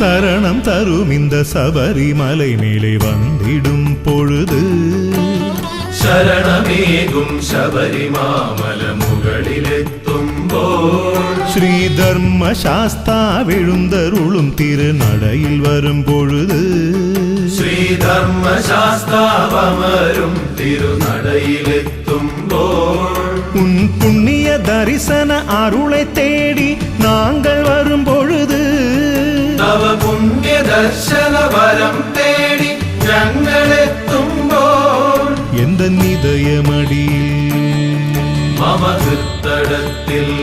சரணம் தரும் இந்த சபரிமலை மேலே வந்திடும் பொழுது சரணமேகும் சபரிமாமல முகளிலெத்தும்போள் ஸ்ரீ தர்ம சாஸ்தா விழுந்தருளும் திருநடையில் வரும் பொழுது ஸ்ரீ தர்ம சாஸ்தாவமரும் திருநடையிலெத்தும்போள் உன் புண்ணிய தரிசன அருளை தேடி நாங்கள் வரும் பொழுது தவ புண்ணிய தர்சன வரம் தேடி ஜங்களெத்தும்போள் எந்த நிதயமடியில் மமகிருத்தடத்தில்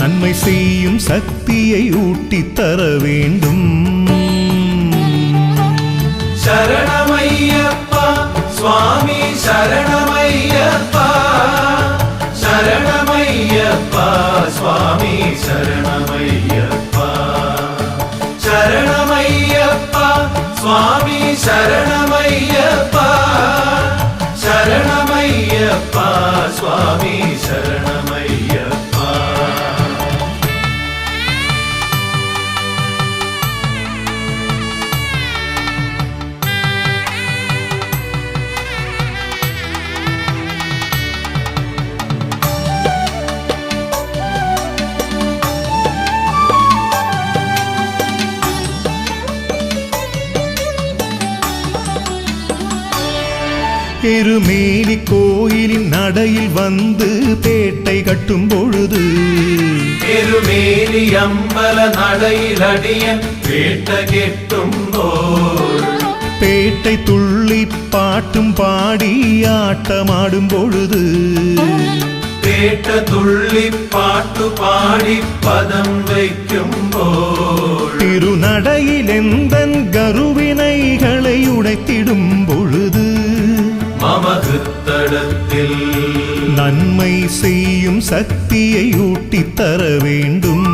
நன்மை செய்யும் சக்தியை ஊட்டித் தர வேண்டும் சரணமையப்பா சுவாமி சரணமையப்பா சரணமையப்பா சுவாமி சரணமையப்பா சரணமையப்பா சுவாமி சரணமையப்பா சரணமையப்பா சுவாமி சரணமையப்பா எருமேலி கோயிலின் நடையில் வந்து பேட்டை கட்டும் பொழுது எருமேலி அம்பல நடையில் அடியன் பேட்ட கெட்டும்போள் பேட்டை துள்ளி பாட்டும் பாடி ஆட்டமாடும் பொழுது பேட்ட துள்ளி பாட்டு பாடி பதம் வைக்கும்போள் திருநடையில் எந்தன் கருவினைகளை உடைத்திடும் பொழுது மமகிருத்தடத்தில் நன்மை செய்யும் சக்தியை ஊட்டித் தர வேண்டும்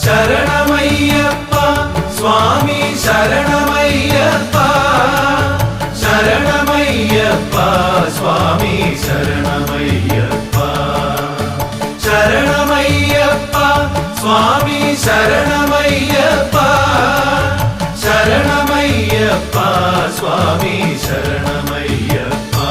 சரணமையப்பா சுவாமி சரணமையப்பா சரணமையப்பா சுவாமி சரணமையப்பா சரணமையப்பா சுவாமி சரணமையப்பா சரணமையப்பா சுவாமி சரணமையப்பா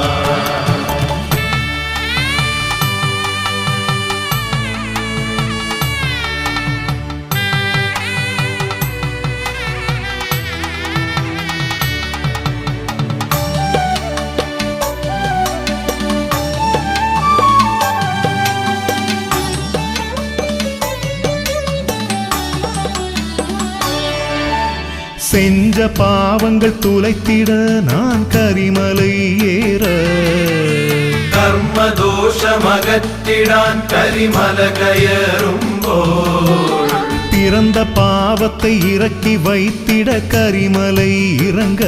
செஞ்ச பாவங்கள் துளைத்திட நான் கரிமலை ஏற கர்ம தோஷமகற்றிடான் கரிமல கயரும்போள் பிறந்த பாவத்தை இறக்கி வைத்திட கரிமலை இறங்க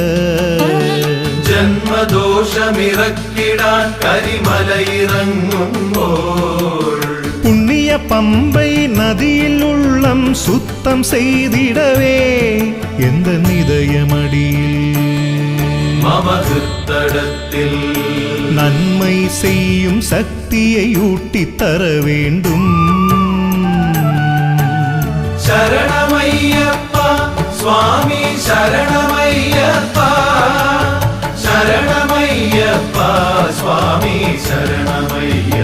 ஜன்ம தோஷமிறக்கிடான் கரிமல இறங்கும்போள் புண்ணிய பம்பை நதியில் உள்ளம் சுத்தம் செய்திடவே எந்த நிதயமடியில் மமகிருத்தடத்தில் நன்மை செய்யும் சக்தியை ஊட்டித் தர வேண்டும் சரணமையப்பா சுவாமி சரணமையப்பா சரணமையப்பா சுவாமி சரணமையப்பா